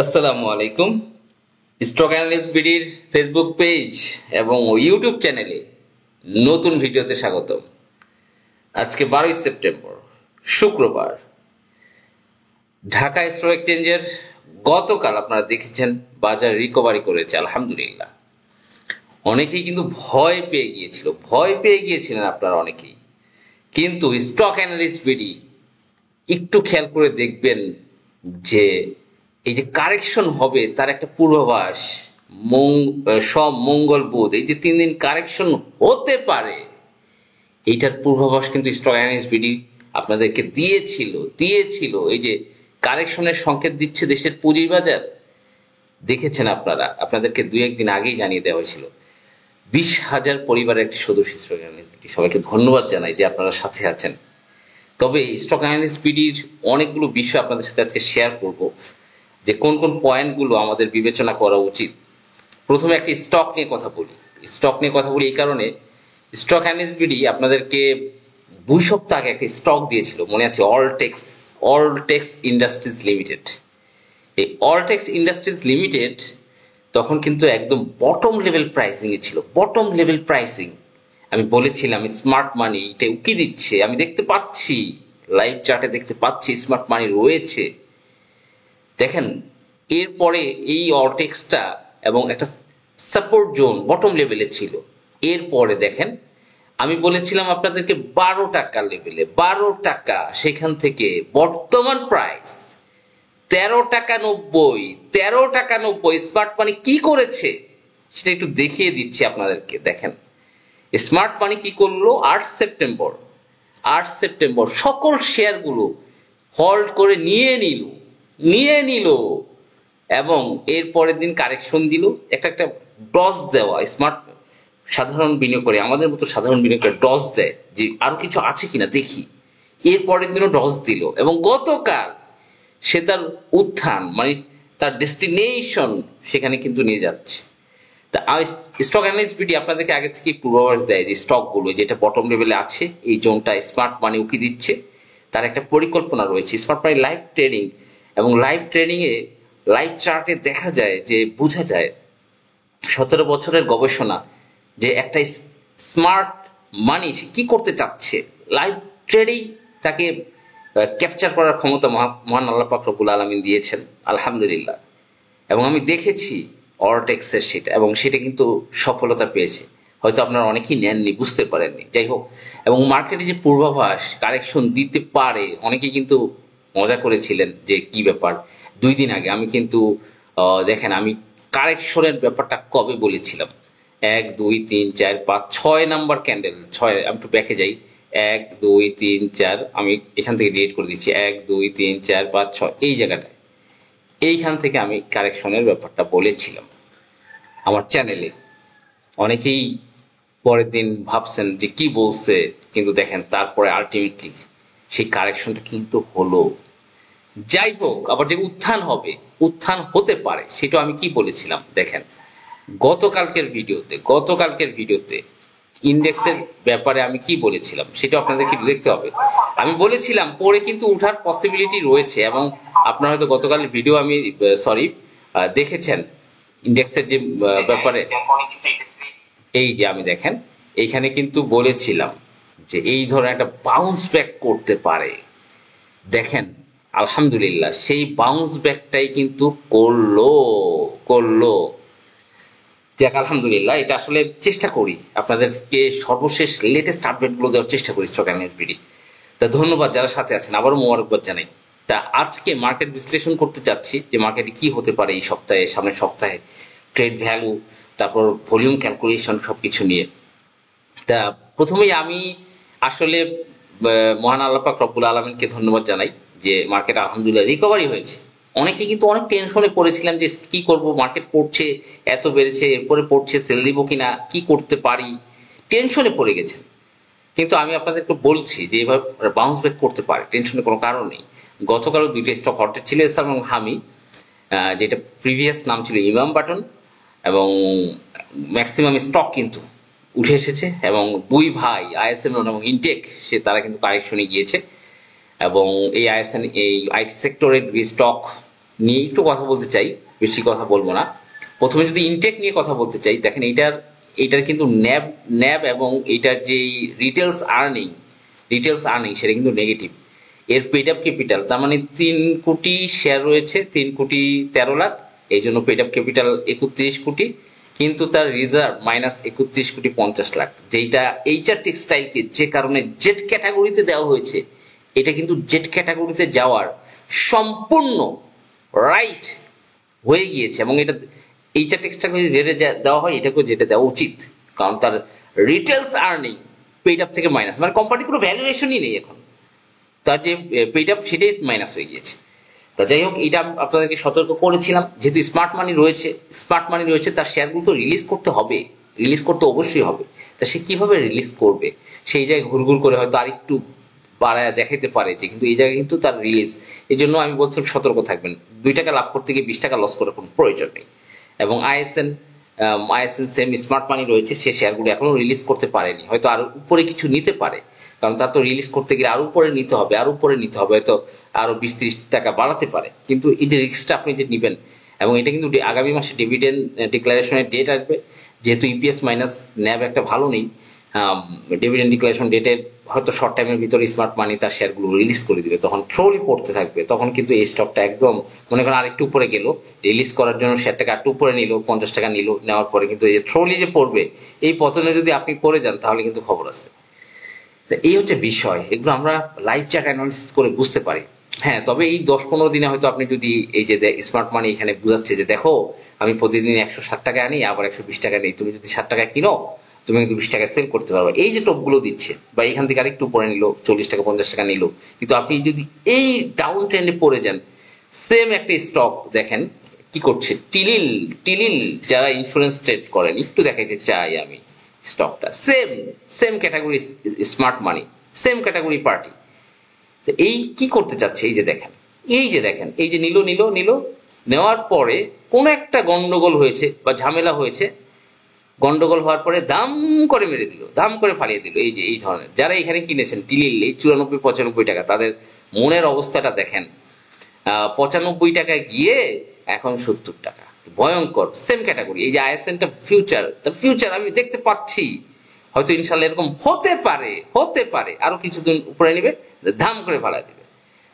আসসালামু আলাইকুম। Stock analyst বিডির Facebook page এবং ইউটিউব চ্যানেলে নতুন ভিডিওতে স্বাগতম। আজকে 12 সেপ্টেম্বর শুক্রবার। ঢাকা স্টক এক্সচেঞ্জের গতকাল আপনারা দেখেছেন বাজার রিকভারি করেছে আলহামদুলিল্লাহ। অনেকেই কিন্তু ভয় পেয়ে গিয়েছিলেন আপনারা অনেকেই। কিন্তু স্টক অ্যানালিস্ট বিডি একটু খেয়াল করে দেখবেন যে এই যে কারেকশন হবে তার একটা পূর্বাভাস। সব মঙ্গল বুধ এই যে 3 দিন কারেকশন হতে পারে, এইটার পূর্বাভাস কিন্তু স্টক অ্যানালিস্ট বিডি আপনাদেরকে দিয়েছিল। এই যে কারেকশনের সংকেত দিচ্ছে দেশের পুঁজিবাজার, দেখেছেন আপনারা, আপনাদেরকে 2-1 দিন আগেই জানিয়ে দেওয়া হয়েছিল। 20,000 পরিবারের একটি সদস্য স্টক অ্যানালিস্ট বিডি, সবাইকে ধন্যবাদ জানাই যে আপনারা সাথে আছেন। তবে স্টক অ্যানালিস্ট বিডির অনেকগুলো বিষয় আপনাদের সাথে আজকে শেয়ার করব, যে কোন কোন পয়েন্টগুলো আমাদের বিবেচনা করা উচিত। প্রথমে একটি স্টক নিয়ে কথা বলি এই কারণে, স্টক অ্যানালিস্ট বিডি আপনাদেরকে 2 সপ্তাহ আগে একটা স্টক দিয়েছিল, মনে আছে, অলটেক্স ইন্ডাস্ট্রিজ লিমিটেড। এই অলটেক্স ইন্ডাস্ট্রিজ লিমিটেড তখন কিন্তু একদম বটম লেভেল প্রাইসিং। আমি বলেছিলাম স্মার্ট মানি এটা উকি দিচ্ছে, আমি দেখতে পাচ্ছি, লাইভ চার্টে দেখতে পাচ্ছি স্মার্ট মানি রয়েছে। দেখেন এরপরে এই অলটেক্সটা এবং একটা সাপোর্ট জোন বটম লেভেলে ছিল। এরপরে দেখেন আমি বলেছিলাম আপনাদেরকে 12 টাকা লেভেলে, 12 টাকা, সেখান থেকে বর্তমান প্রাইস 13 টাকা 90। স্মার্ট মানি কি করেছে সেটা একটু দেখিয়ে দিচ্ছি আপনাদেরকে। দেখেন স্মার্ট মানি কি করলো, 8 সেপ্টেম্বর সকল শেয়ারগুলো হোল্ড করে নিয়ে নিল এবং এর পরের দিন কারেকশন দিল। একটা ডস দেওয়া, সাধারণ বিনিয়োগকারী, আমাদের মতো সাধারণ বিনিয়োগকারী ডস দেয় যে আরো কিছু আছে কিনা দেখি। এর পরের দিনও ডস দিল এবং গতকাল সে তার উত্থান মানে তার ডেস্টিনেশন সেখানে কিন্তু নিয়ে যাচ্ছে। তা স্টক অ্যানালিস্ট বিডি আপনাদেরকে আগে থেকে পূর্বাভাস দেয় যে স্টকগুলো যেটা বটম লেভেলে আছে, এই জোনটা স্মার্ট মানি উকি দিচ্ছে, তার একটা পরিকল্পনা রয়েছে। স্মার্ট মানি লাইভ ট্রেডিং এবং লাইভ ট্রেডিংয়ে লাইভ চার্টে দেখা যায় যে বোঝা যায় 17 বছরের গবেষণা যে একটা স্মার্ট মানি সে কি করতে চাচ্ছে, লাইভ ট্রেডিং তাকে ক্যাপচার করার ক্ষমতা মহান আল্লাহ পাক রব্বুল আলামিন দিয়েছেন আলহামদুলিল্লাহ। এবং আমি দেখেছি অলটেক্সের সেটা, এবং সেটা কিন্তু সফলতা পেয়েছে। হয়তো আপনারা অনেকেই নেননি, বুঝতে পারেননি, যাই হোক। এবং মার্কেটে যে পূর্বাভাস কারেকশন দিতে পারে, অনেকেই কিন্তু মজা করেছিলেন যে কি ব্যাপার। 2 দিন আগে আমি কিন্তু দেখেন আমি কারেকশনের ব্যাপারটা কবে বলেছিলাম, 1 2 3 4 5 6 নাম্বার ক্যান্ডেল, 6, আমি একটু ব্যাকে যাই, 1 2 3 4, আমি এখান থেকে ডিলিট করে দিচ্ছি, 1 2 3 4 5 6, এই জায়গাটায়, এইখান থেকে আমি কারেকশনের ব্যাপারটা বলেছিলাম আমার চ্যানেলে। অনেকেই পরের দিন ভাবছেন যে কি বলছে, কিন্তু দেখেন তারপরে আলটিমেটলি সেই কারেকশনটা কিন্তু হলো। যাই হোক, আবার যে উত্থান হতে পারে সেটা আমি কি বলেছিলাম দেখেন, গতকালকের ভিডিওতে ইন্ডেক্সের ব্যাপারে আমি কি বলেছিলাম সেটা আপনাদেরকে দেখতে হবে। আমি বলেছিলাম পরে কিন্তু উঠার পসিবিলিটি রয়েছে, এবং আপনারা হয়তো গতকালের ভিডিও আমি দেখেছেন ইন্ডেক্সের যে ব্যাপারে। এই যে আমি দেখেন এইখানে কিন্তু বলেছিলাম যে এই ধরনের একটা বাউন্স ব্যাক করতে পারে। দেখেন আলহামদুলিল্লাহ সেই বাউন্স ব্যাকটাই কিন্তু করলো। যাক আলহামদুলিল্লাহ, এটা আসলে চেষ্টা করি আপনাদেরকে সর্বশেষ লেটেস্ট আপডেটগুলো দেওয়ার চেষ্টা করি স্টক অ্যানালিস্ট বিডি। তা ধন্যবাদ যারা সাথে আছেন, আবারও মোবারকবাদ জানাই। তা আজকে মার্কেট বিশ্লেষণ করতে চাচ্ছি যে মার্কেটে কি হতে পারে এই সপ্তাহে, সামনের সপ্তাহে, ট্রেড ভ্যালু, তারপর ভলিউম ক্যালকুলেশন, সবকিছু নিয়ে। তা প্রথমেই আমি আসলে মহান আল্লাহ পাক রব্বুল আলামিনকে ধন্যবাদ জানাই যে মার্কেট আলহামদুলিল্লাহ রিকভারি হয়েছে। অনেকে কিন্তু অনেক টেনশনে পড়েছিলাম যে কি করব, মার্কেট পড়ছে, এত বেড়েছে, এরপরে পড়ছে, সেল দিব কিনা, কি করতে পারি, টেনশনে পড়ে গেছেন। কিন্তু আমি আপনাদেরকে বলছি যে এভাবে বাউন্স ব্যাক করতে পারে, টেনশনের কোনো কারণ নেই। গতকালও 2টা স্টক হটেড ছিল, এসআর এবং হামি, যেটা প্রিভিয়াস নাম ছিল ইমাম বাটন, এবং ম্যাক্সিমাম স্টক কিন্তু উঠে এসেছে। এবং 2 ভাই আইএসএম এবং ইনটেক তারা কিন্তু কারেকশনে গিয়েছে, এবং এই আইটি সেক্টরের স্টক নিয়ে একটু কথা বলতে চাই, বেশি কথা বলবো না। প্রথমে যদি ইনটেক নিয়ে কথা বলতে চাই, দেখেন এইটার কিন্তু ন্যাব ন্যাব এবং এইটার যে রিটেলস আর্নিং সেটা কিন্তু নেগেটিভ। এর পেড আপ ক্যাপিটাল তার মানে 3 কোটি শেয়ার রয়েছে, 3,13,00,000, এই জন্য পেড আপ ক্যাপিটাল 31 কোটি, কিন্তু তার রিজার্ভ -31,50,00,000, যেটা এইচআর টেক্সটাইলকে যে কারণে জেড ক্যাটাগরিতে দেওয়া হয়েছে, এটা কিন্তু জেড ক্যাটাগরিতে যাওয়ার সম্পূর্ণ রাইট হয়ে গিয়েছে। এবং এটা এইচআর টেক্সটাইল যেটা দেওয়া হয় এটাকেও যেটা দেওয়া উচিত, কারণ তার রিটেলস আর্নিং পেড আপ থেকে মাইনাস, মানে কোম্পানির কোনো ভ্যালুয়েশনই নেই এখন, তার যে পেড আপ সেটাই মাইনাস হয়ে গিয়েছে। তা যাই হোক, এটা আপনাদেরকে সতর্ক করেছিলাম, যেহেতু স্মার্ট মানি রয়েছে তার শেয়ারগুলো তো রিলিজ করতে হবে, রিলিজ করতে অবশ্যই হবে। তা সে কিভাবে রিলিজ করবে, সেই জায়গায় ঘুরঘুর করে হয়তো আরেকটু বাড়ায় দেখাইতে পারে যে কিন্তু এই জায়গায় কিন্তু তার রিলিজ। এই জন্য আমি বলছিলাম সতর্ক থাকবেন, 2 টাকা লাভ করতে গিয়ে 20 টাকা লস করার কোনো প্রয়োজন নেই। এবং আইএসএন সেম স্মার্ট মানি রয়েছে, সে শেয়ারগুলো এখনো রিলিজ করতে পারেনি, হয়তো আরো উপরে কিছু নিতে পারে, কারণ তার তো রিলিজ করতে গেলে আরো উপরে নিতে হবে, হয়তো আরো 20-30 টাকা বাড়াতে পারে। কিন্তু এই যে রিস্কটা আপনি যে নিবেন, এবং এটা কিন্তু আগামী মাসে ডিভিডেন্ড ডিক্লারেশনের ডেট আসবে, যেহেতু ইপিএস মাইনাস ন্যাব একটা ভালো নেই, ডিভিডেন্ড ডিক্লারেশন ডেটের হয়তো শর্ট টাইমের ভিতরে স্মার্ট মানি তার শেয়ারগুলো রিলিজ করে দিবে, তখন ট্রলি পড়তে থাকবে, তখন কিন্তু এই স্টকটা একদম মনে করেন আরেকটু উপরে গেল, রিলিজ করার জন্য শেয়ারটাকে আরেকটু উপরে নিল, 50 টাকা নিল, নেওয়ার পরে কিন্তু এই যে ট্রলি যে পড়বে, এই পতনে যদি আপনি পড়ে যান তাহলে কিন্তু খবর আছে। এই হচ্ছে বিষয়, এগুলো আমরা লাইভ চার্ট অ্যানালিসিস করে বুঝতে পারি। হ্যাঁ, তবে এই 10-15 দিনে হয়তো আপনি যদি এই যে স্মার্ট মানি এখানে বুঝাচ্ছে যে দেখো আমি প্রতিদিন 160 টাকা আনি, আবার 120 টাকা নেই, তুমি যদি 60 টাকায় কিনো তুমি কিন্তু 20 টাকায় সেল করতে পারবে, এই যে টপগুলো দিচ্ছে, বা এখান থেকে আরেকটু পরে নিল, 40 টাকা 50 টাকা নিল, কিন্তু আপনি যদি এই ডাউন ট্রেন্ডে পড়ে যান, সেম একটা স্টক দেখেন কি করছে, টিলিল যারা ইন্স্যুরেন্স ট্রেড করেন, একটু দেখাইতে চাই আমি স্টকটা, সেম ক্যাটাগরি স্মার্ট মানি, সেম ক্যাটাগরি পার্টি। তো এই কি করতে চাচ্ছে, এই যে দেখেন এই যে নিল, নেওয়ার পরে কোন একটা গন্ডগোল হয়েছে বা ঝামেলা হয়েছে, গন্ডগোল হওয়ার পরে দাম করে মেরে দিল, দাম করে ফালিয়ে দিল। এই যে এই ধরনের যারা এখানে কিনেছেন টিলিল এই 94-95 টাকা, তাদের মনের অবস্থাটা দেখেন, 95 টাকায় গিয়ে এখন 70 টাকা, ভয়ঙ্কর। সেম ক্যাটাগরি, এই যে আইএসএনটা ফিউচার আমি দেখতে পাচ্ছি, হয়তো ইনশাল্লাহ এরকম হতে পারে আরো কিছুদিন উপরে নিবে, ধাম করে ফালা দিবে।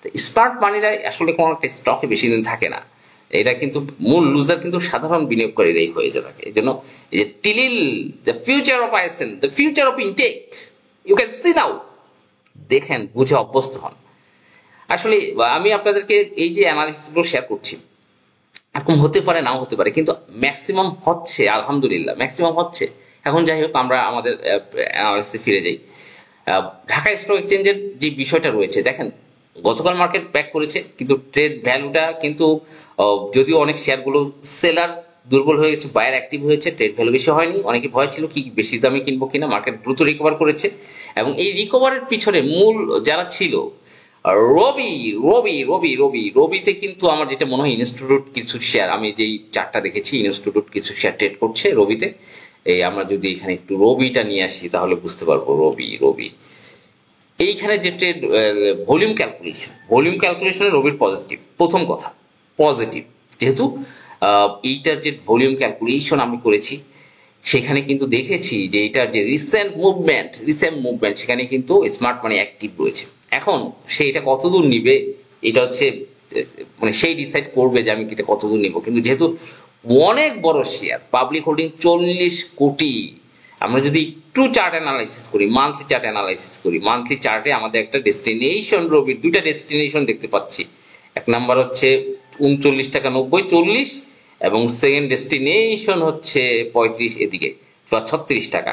তো স্মার্ট মানিরা আসলে কোনো একটা স্টকে বেশি দিন থাকে না, এটা কিন্তু মূল লুজার কিন্তু সাধারণ বিনিয়োগকারীরাই হয়ে যায় থাকে। এই জন্য এই যে টিলিল, the future of I S N, the future of in tech, you can see now, দেখেন বুঝে অভ্যস্ত হন। আসলে আমি আপনাদেরকে এই যে অ্যানালিসিস গুলো শেয়ার করছি, এরকম হতে পারে নাও হতে পারে, কিন্তু ম্যাক্সিমাম হচ্ছে, আলহামদুলিল্লাহ ম্যাক্সিমাম হচ্ছে। এখন যাই হোক, আমরা আমাদের অ্যানালিসিসে ফিরে যাই। ঢাকা স্টক এক্সচেঞ্জের যে বিষয়টা রয়েছে, দেখেন গতকাল মার্কেট ব্যাক করেছে, কিন্তু ট্রেড ভ্যালুটা কিন্তু যদিও অনেক শেয়ারগুলো সেলার দুর্বল হয়ে গেছে, বায়ার অ্যাক্টিভ হয়েছে, ট্রেড ভ্যালু বেশি হয়নি, অনেকে ভয় ছিল কি বেশি দামে কিনবো কিনা, মার্কেট দ্রুত রিকভার করেছে। এবং এই রিকভারের পিছনে মূল যারা ছিল, রবিতে কিন্তু আমার যেটা মনে হয় ইনস্টিটিউট কিছু শেয়ার, আমি যেই চারটা দেখেছি ইনস্টিটিউট কিছু শেয়ার ট্রেড করছে রবিতে। এই আমরা যদি এখানে একটু রবিটা নিয়ে আসি তাহলে বুঝতে পারবো। রবি এইখানে যে ট্রেড ভলিউম ক্যালকুলেশনে রবির পজিটিভ, প্রথম কথা পজিটিভ, যেহেতু এইটার যে ভলিউম ক্যালকুলেশন আমি করেছি, সেখানে কিন্তু দেখেছি যে এটার যে রিসেন্ট মুভমেন্ট সেখানে কিন্তু স্মার্ট মানি অ্যাক্টিভ রয়েছে। এখন সে এটা কতদূর নিবে, এটা হচ্ছে মানে সেই ডিসাইড করবে যে আমি এটা কতদূর নিব। কিন্তু যেহেতু অনেক বড় শেয়ার, পাবলিক হোল্ডিং 40 কোটি, আমরা যদি একটু চার্ট অ্যানালাইসিস করি, মান্থলি চার্টে আমাদের একটা ডেস্টিনেশন, রবির 2টা ডেস্টিনেশন দেখতে পাচ্ছি। এক নাম্বার হচ্ছে 39 টাকা 90 40, এবং সেকেন্ড ডেস্টিনেশন হচ্ছে 35 এদিকে 36 টাকা।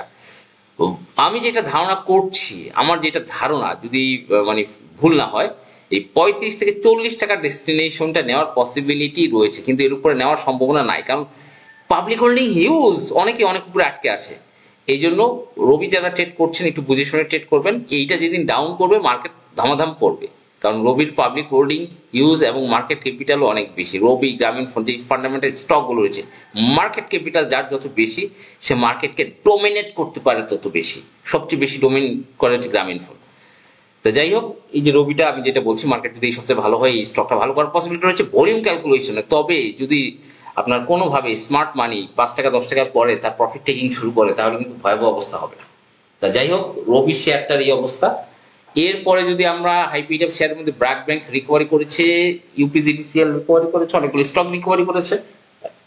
আমি যেটা ধারণা করছি, আমার যেটা ধারণা, যদি মানে ভুল না হয়, এই 35 থেকে 40 টাকার ডেস্টিনেশনটা নেওয়ার পসিবিলিটি রয়েছে, কিন্তু এর উপরে নেওয়ার সম্ভাবনা নাই, কারণ পাবলিক হোল্ডিং হিউজ, অনেকে অনেক উপরে আটকে আছে। এই জন্য রবি যারা ট্রেড করছেন একটু বুঝে শুনে ট্রেড করবেন। এইটা যেদিন ডাউন করবে মার্কেট ধামাধাম পড়বে, কারণ রবির পাবলিক হোল্ডিং ইউজ এবং মার্কেট ক্যাপিটালও অনেক বেশি। রবি গ্রামীণ ফোন যে ফান্ডামেন্টাল স্টকগুলো রয়েছে, মার্কেট ক্যাপিটাল যার যত বেশি, সে মার্কেটকে ডোমিনেট করতে পারে তত বেশি। সবচেয়ে বেশি ডোমিন করে হচ্ছে গ্রামীণ ফোন। তো যাই হোক, এই যে রবিটা আমি যেটা বলছি, মার্কেট যদি এই সপ্তাহে ভালো হয়, এই স্টকটা ভালো করার পসিবিলিটি রয়েছে ভলিউম ক্যালকুলেশনে। তবে যদি আপনার কোনোভাবে স্মার্ট মানি 5 টাকা 10 টাকার পরে তার প্রফিট টেকিং শুরু করে, তাহলে কিন্তু ভয়াবহ অবস্থা হবে। তা যাই হোক, রবি শেয়ারটার এই অবস্থা। এরপরে যদি আমরা হাইপিডাপ শেয়ারের মধ্যে ব্র্যাক ব্যাংক রিকভারি করেছে, ইউপিজিডিসিএল রিকভারি করেছে, অনেকগুলো স্টক রিকভারি করেছে।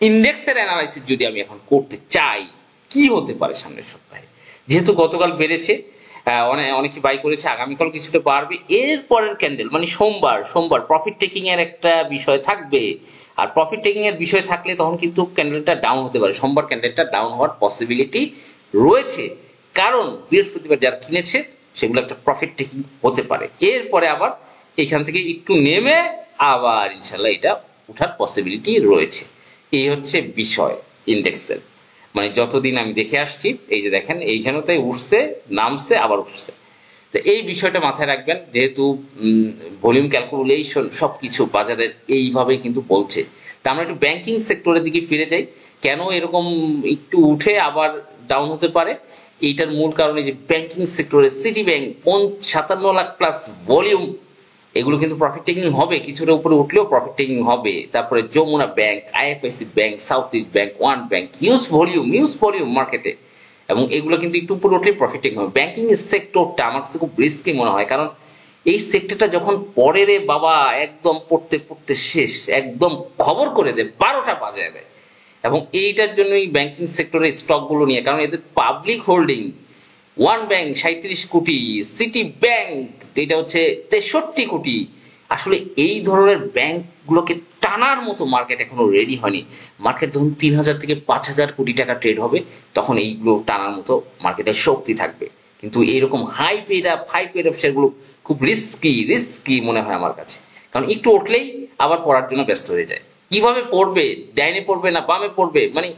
ইন্ডেক্সের অ্যানালাইসিস যদি আমি এখন করতে চাই, কি হতে পারে সামনের সপ্তাহে, যেহেতু গতকাল বেড়েছে, অনেকে বাই করেছে, আগামীকাল কিছুটা বাড়বে। এর পরের ক্যান্ডেল মানে সোমবার প্রফিট টেকিং এর একটা বিষয় থাকবে। আর প্রফিট টেকিং এর বিষয় থাকলে তখন কিন্তু ক্যান্ডেলটা ডাউন হতে পারে, সোমবার ক্যান্ডেলটা ডাউন হওয়ার পসিবিলিটি রয়েছে। কারণ বৃহস্পতিবার যারা কিনেছে সেগুলো একটা প্রফিট টেকিং হতে পারে। এরপরে আবার এখান থেকে একটু নেমে আবার ইনশাল্লাহ এটা উঠার পসিবিলিটি রয়েছে। এই হচ্ছে বিষয় ইন্ডেক্সের। মানে যতদিন আমি দেখে আসছি, এই যে দেখেন এইখানেতে উঠছে, নামছে, আবার উঠছে। তো এই বিষয়টা মাথায় রাখবেন, যেহেতু ভলিউম ক্যালকুলেশন সবকিছু বাজারের এইভাবেই কিন্তু বলছে। তা আমরা একটু ব্যাংকিং সেক্টরের দিকে ফিরে যাই। কেন এরকম একটু উঠে আবার ডাউন হতে পারে? এইটার মূল কারণে যে ব্যাংকিং সেক্টরে city bank 57 lakh plus volume, এগুলো কিন্তু প্রফিট টেকিং হবে, কিছুটা উপরে উঠলেও প্রফিট টেকিং হবে। তারপরে Jamuna bank, IFIC bank, south east bank, one bank, huge volume মার্কেটে, এবং এগুলো কিন্তু একটু উপরে উঠলে প্রফিট টেকিং হবে। ব্যাংকিং সেক্টরটা আমার কাছে খুব রিস্কি মনে হয়, কারণ এই সেক্টরটা যখন পরে রে বাবা, একদম পড়তে পড়তে শেষ, একদম খবর করে দেয়, 12টা বাজায় দেয়। এবং এইটার জন্য এই ব্যাংকিং সেক্টরের স্টকগুলো নিয়ে, কারণ এদের পাবলিক হোল্ডিং, ওয়ান ব্যাংক 37 কোটি, সিটি ব্যাংক এটা হচ্ছে 63 কোটি। আসলে এই ধরনের ব্যাংকগুলোকে টানার মতো মার্কেট এখনো রেডি হয়নি। মার্কেট যখন 3000 থেকে 5000 কোটি টাকা ট্রেড হবে, তখন এইগুলো টানার মতো মার্কেটের শক্তি থাকবে। কিন্তু এইরকম হাই পেড আপ শেয়ারগুলো খুব রিস্কি মনে হয় আমার কাছে, কারণ একটু উঠলেই আবার পড়ার জন্য ব্যস্ত হয়ে যায়। কিভাবে পড়বে, ডাইনে পড়বে না বামে পড়বে, মানে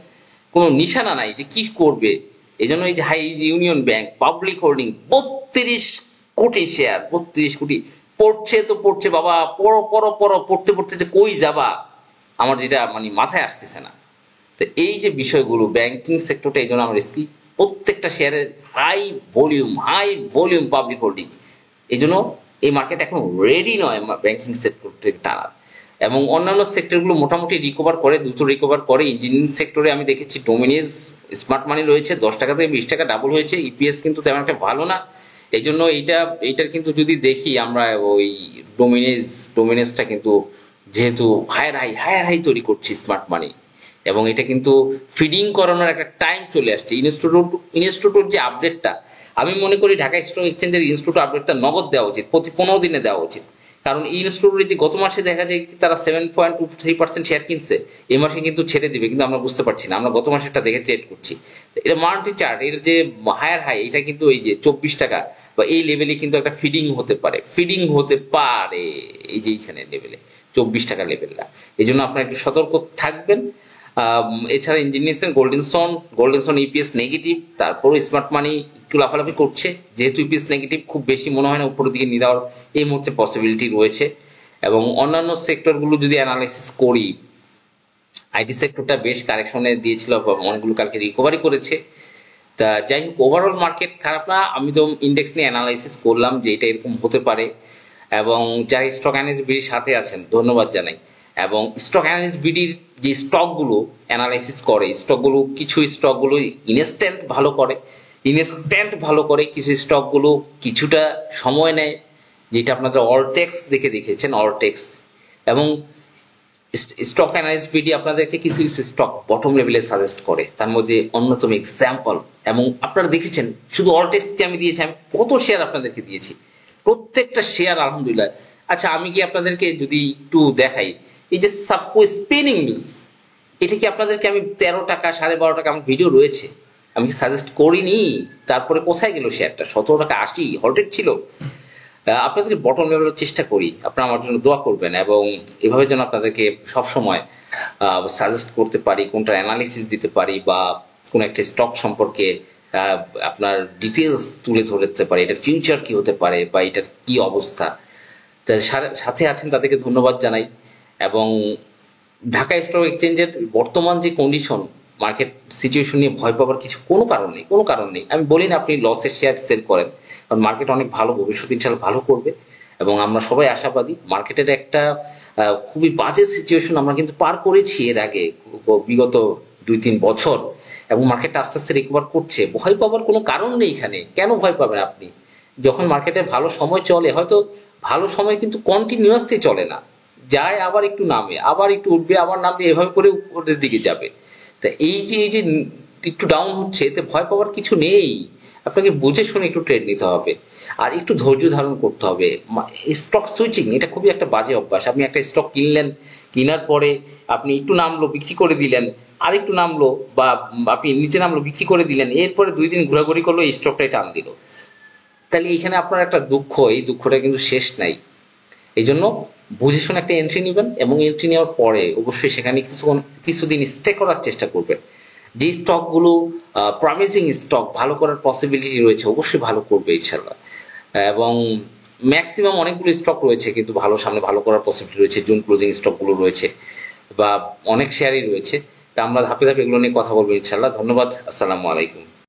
কোনো নিশানা নাই যে কি করবে। এই জন্য এই যে ইউনিয়ন ব্যাংক পাবলিক হোল্ডিং 32 কোটি শেয়ার, 32 কোটি পড়ছে তো পড়ছে বাবা, পড়ো পড়তে পড়তে যে কই যাবা, আমার যেটা মানে মাথায় আসতেছে না। তো এই যে বিষয়গুলো ব্যাংকিং সেক্টরটা, এই জন্য আমার রিস্কি। প্রত্যেকটা শেয়ারের হাই ভলিউম পাবলিক হোল্ডিং, এই জন্য এই মার্কেট এখন রেডি নয় ব্যাংকিং সেক্টরকে টানার। এবং অন্যান্য সেক্টরগুলো মোটামুটি দ্রুত রিকভার করে। ইঞ্জিনিয়ারিং সেক্টরে আমি দেখেছি ডোমিনিজ স্মার্ট মানি রয়েছে, 10 টাকা থেকে 20 টাকা ডাবল হয়েছে। ইপিএস কিন্তু তেমন একটা ভালো না। এই জন্য এইটার কিন্তু যদি দেখি আমরা, ওই ডোমিনেজটা কিন্তু যেহেতু হায়ার হাই তৈরি করছি স্মার্ট মানি, এবং এটা কিন্তু ফিডিং করানোর একটা টাইম চলে আসছে। ইনস্টিটিউট যে আপডেটটা, আমি মনে করি ঢাকা স্টক এক্সচেঞ্জের ইনস্টিটিউট আপডেটটা নগদ দেওয়া উচিত, প্রতি 15 দিনে দেওয়া উচিত। কারণ এই ইনস্টিটিউটের যে গত মাসে দেখা যায় তারা 7.23% শেয়ার কিনছে, এই মাসে কিন্তু ছেড়ে দিবে, কিন্তু আমরা বুঝতে পারছি না। আমরা গত মাসেরটা দেখে ট্রেড করছি। এটা মাল্টি চার্ট, এর যে হায়ার হাই, এটা কিন্তু এই যে 24 টাকা বা এই লেভেলে কিন্তু একটা ফিডিং হতে পারে এই যে এইখানে লেভেলে 24 টাকা লেভেলটা। এই জন্য আপনারা একটু সতর্ক থাকবেন। এছাড়া ইঞ্জিনিয়ার্স গোল্ডেনসন ইপিএস নেগেটিভ, তারপরও স্মার্ট মানি একটু লাফালাফি করছে, যেহেতু ইপিএস নেগেটিভ খুব বেশি মনে হয় না উপরের দিকে নিয়ে যাওয়ার এই মুহূর্তে পসিবিলিটি রয়েছে। এবং অন্যান্য সেক্টরগুলো যদি অ্যানালাইসিস করি, আইটি সেক্টরটা বেশ কারেকশনে দিয়েছিল, অনেকগুলো কালকে রিকভারি করেছে। তা যাই হোক, ওভারঅল মার্কেট খারাপ না। আমি তো ইন্ডেক্স নিয়ে অ্যানালাইসিস করলাম যে এটা এরকম হতে পারে। এবং যারা স্টক অ্যানালিস্ট বিডির সাথে আছেন ধন্যবাদ জানাই। এবং স্টক অ্যানালিস্ট বিডির যে স্টকগুলো অ্যানালাইসিস করে, কিছু স্টকগুলো ইনস্ট্যান্ট ভালো করে, কিছু স্টকগুলো কিছুটা সময় নেয়, যেটা আপনাদের অলটেক্স দেখেছেন অলটেক্স। এবং স্টক অ্যানালিস্ট বিডি আপনাদেরকে কিছু স্টক বটম লেভেলে সাজেস্ট করে, তার মধ্যে অন্যতম এক্সাম্পল, এবং আপনারা দেখেছেন শুধু অলটেক্সকে আমি দিয়েছি, আমি কত শেয়ার আপনাদেরকে দিয়েছি, প্রত্যেকটা শেয়ার আলহামদুলিল্লাহ। আচ্ছা, আমি কি আপনাদেরকে যদি একটু দেখাই, এই যে সাবকো স্পিনিং মিলস, এটা কি আপনাদেরকে আমি 13 টাকা 12.5 টাকা আমার ভিডিও রয়েছে, আমি কি সাজেস্ট করিনি? তারপরে কোথায় গেল শেয়ারটা? 17 টাকা 80 হল্টেড ছিল। আপনাদেরকে বটম লেভেলের চেষ্টা করি, আপনারা আমার জন্য দোয়া করবেন, এবং এভাবে যেন আপনাদেরকে সবসময় সাজেস্ট করতে পারি, কোনটা অ্যানালিসিস দিতে পারি, বা কোন একটা স্টক সম্পর্কে আপনার ডিটেলস তুলে ধরতে পারি, এটার ফিউচার কি হতে পারে বা এটার কি অবস্থা। সাথে আছেন তাদেরকে ধন্যবাদ জানাই। এবং ঢাকা স্টক এক্সচেঞ্জের বর্তমান যে কন্ডিশন, মার্কেট সিচুয়েশন নিয়ে ভয় পাওয়ার কোনো কারণ নেই। আমি বলি না আপনি লসের শেয়ার সেল করেন, কারণ মার্কেট অনেক ভালো, ভবিষ্যৎ ইনশাআল্লাহ ভালো করবে এবং আমরা সবাই আশাবাদী। মার্কেটের একটা খুবই বাজে সিচুয়েশন আমরা কিন্তু পার করেছি এর আগে, বিগত 2-3 বছর, এবং মার্কেটটা আস্তে আস্তে রিকভার করছে। ভয় পাওয়ার কোনো কারণ নেই এখানে। কেন ভয় পাবেন আপনি? যখন মার্কেটে ভালো সময় চলে, হয়তো ভালো সময় কিন্তু কন্টিনিউয়াসলি চলে না, যায় আবার একটু নামে, আবার একটু উঠবে, আবার নামবে, এভাবে করে উপরের দিকে যাবে। তা এই যে একটু ডাউন হচ্ছে, এতে ভয় পাওয়ার কিছু নেই। আপনাকে বুঝে শুনে একটু ট্রেড নিতে হবে আর একটু ধৈর্য ধারণ করতে হবে। স্টক সুইচিং এটা খুবই একটা বাজে অভ্যাস। আপনি একটা স্টক কিনলেন, কেনার পরে আপনি একটু নামলো বিক্রি করে দিলেন, আরেকটু নামলো বা আপনি নিচে নামলো বিক্রি করে দিলেন, এরপরে 2 দিন ঘোরাঘুরি করলো, এই স্টকটাই টান দিল। তাহলে এইখানে আপনার একটা দুঃখ, এই দুঃখটা কিন্তু শেষ নাই। এই জন্য বুঝে শুনে একটা এন্ট্রি নেবেন এবং এন্ট্রি নেওয়ার পরে অবশ্যই সেখানে কিছুদিন স্টে করার চেষ্টা করবেন। যে স্টকগুলো প্রমিসিং স্টক, ভালো করার পসিবিলিটি রয়েছে, অবশ্যই ভালো করবে ইনশাল্লাহ। এবং ম্যাক্সিমাম অনেকগুলো স্টক রয়েছে কিন্তু সামনে ভালো করার পসিবিলিটি রয়েছে, জুন ক্লোজিং স্টকগুলো রয়েছে বা অনেক শেয়ারই রয়েছে। তা আমরা ধাপে ধাপে এগুলো নিয়ে কথা বলবো ইনশাল্লাহ। ধন্যবাদ। আসসালামু আলাইকুম।